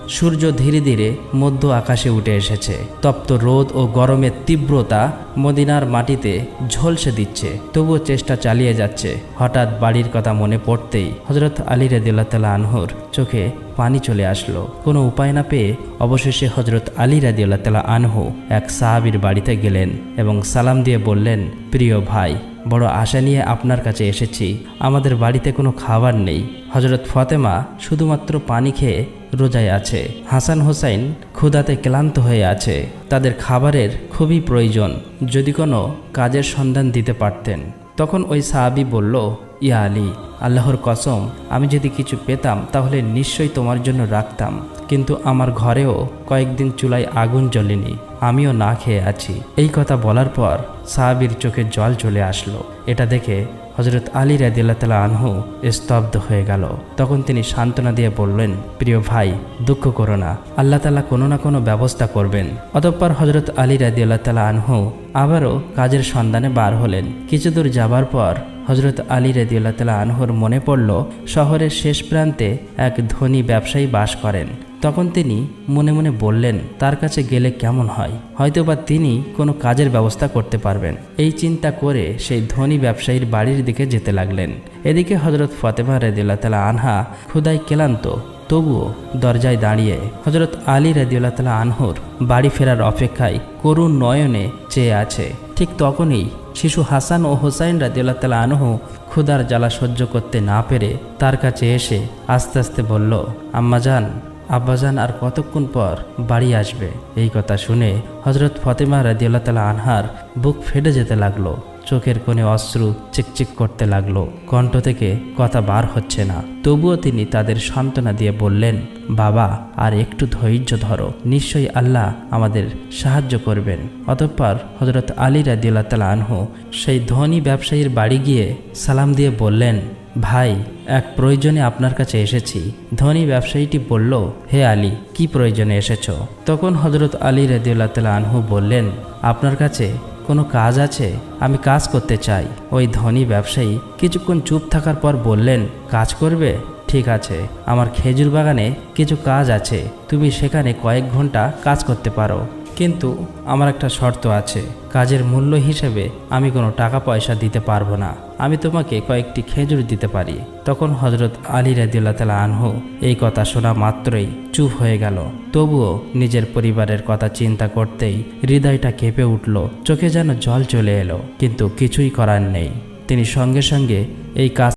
সূর্য ধীরে ধীরে মধ্য আকাশে উঠে এসেছে। তপ্ত রোদ ও গরমের তীব্রতা মদিনার মাটিতে ঝলসে দিচ্ছে, তবুও চেষ্টা চালিয়ে যাচ্ছে। হঠাৎ বাড়ির কথা মনে পড়তেই হযরত আলী রাদিয়াল্লাহু তাআলা আনহুর চোখে পানি চলে আসলো। কোনো উপায় না পেয়ে অবশেষে হযরত আলী রাদিয়াল্লাহু তাআলা আনহু এক সাহাবীর বাড়িতে গেলেন এবং সালাম দিয়ে বললেন, প্রিয় ভাই, বড় আশা নিয়ে আপনার কাছে এসেছি। আমাদের বাড়িতে কোনো খাবার নেই। হযরত ফাতেমা শুধুমাত্র পানি খেয়ে রোজায় আছে। হাসান হোসাইন ক্ষুধাতে ক্লান্ত হয়ে আছে। তাদের খাবারের খুবই প্রয়োজন। যদি কোনো কাজের সন্ধান দিতে পারতেন। তখন ওই সাহাবী বলল, ইয়া আলী, আল্লাহর কসম, আমি যদি কিছু পেতাম তাহলে নিশ্চয়ই তোমার জন্য রাখতাম, কিন্তু আমার ঘরেও কয়েকদিন চুলায় আগুন জ্বলেনি, আমিও না খেয়ে আছি। এই কথা বলার পর সাহাবীর চোখে জল চলে আসলো। এটা দেখে হযরত আলী রাদিয়াল্লাহু তাআলা আনহু স্তব্ধ হয়ে গেল। তখন তিনি সান্ত্বনা দিয়ে বললেন, প্রিয় ভাই, দুঃখ করো না, আল্লাহ তাআলা কোনো না কোনো ব্যবস্থা করবেন। অতঃপর হযরত আলী রাদিয়াল্লাহু তাআলা আনহু আবারও কাজের সন্ধানে বার হলেন। কিছু দূর যাবার পর হযরত আলী রাদিয়াল্লাহু তাআলা আনহুর মনে পড়ল শহরের শেষ প্রান্তে এক ধনী ব্যবসায়ী বাস করেন। তখন তিনি মনে মনে বললেন, তার কাছে গেলে কেমন হয়, হয়তোবা তিনি কোনো কাজের ব্যবস্থা করতে পারবেন। এই চিন্তা করে সেই ধনী ব্যবসায়ীর বাড়ির দিকে যেতে লাগলেন। এদিকে হযরত ফাতেমা রাদিয়াল্লাহু তাআলা আনহা ক্ষুধায় ক্লান্ত, তবুও দরজায় দাঁড়িয়ে হযরত আলী রাদিয়াল্লাহু তাআলা আনহুর বাড়ি ফেরার অপেক্ষায় করুণ নয়নে চেয়ে আছে। ঠিক তখনই শিশু হাসান ও হোসাইন রাদিয়াল্লাহু তাআলা আনহু ক্ষুধার জ্বালা সহ্য করতে না পেরে তার কাছে এসে আস্তে আস্তে বলল, আম্মাজান, আব্বাজান আর কতক্ষণ পর বাড়ি আসবে? এই কথা শুনে হযরত ফাতেমা রাদিয়াল্লাহু তাআলা আনহার বুক ফেটে যেতে লাগলো। চোখের কোণে অশ্রু চিকচিক করতে লাগলো। কণ্ঠ থেকে কথা বার হচ্ছে না। তবুও তিনি তাদের সান্ত্বনা দিয়ে বললেন, বাবা, আর একটু ধৈর্য ধরো, নিশ্চয়ই আল্লাহ আমাদের সাহায্য করবেন। অতঃপর হযরত আলী রাদিয়াল্লাহু তাআলা আনহু সেই ধনী ব্যবসায়ীর বাড়ি গিয়ে সালাম দিয়ে বললেন, ভাই, এক প্রয়োজনে আপনার কাছে এসেছি। ধনী ব্যবসায়ীটি বলল, হে আলী, কি প্রয়োজনে এসেছ? তখন হযরত আলী রাদিয়াল্লাহু তাআলা আনহু বললেন, আপনার কাছে কোনো কাজ আছে? আমি কাজ করতে চাই। ওই ধনী ব্যবসায়ী কিছুক্ষণ চুপ থাকার পর বললেন, কাজ করবে? ঠিক আছে, আমার খেজুর বাগানে কিছু কাজ আছে, তুমি সেখানে কয়েক ঘন্টা কাজ করতে পারো, কিন্তু আমার একটা শর্ত আছে। কাজের মূল্য হিসেবে আমি কোনো টাকা পয়সা দিতে পারবো না, আমি তোমাকে কয়েকটি খেজুর দিতে পারি। তখন হযরত আলী রাদিয়াল্লাহু তাআলা আনহু এই কথা শোনা মাত্রই চুপ হয়ে গেল। তবুও নিজের পরিবারের কথা চিন্তা করতেই হৃদয়টা কেঁপে উঠল, চোখে যেন জল চলে এলো, কিন্তু কিছুই করার নেই। তিনি সঙ্গে সঙ্গে এই কাজ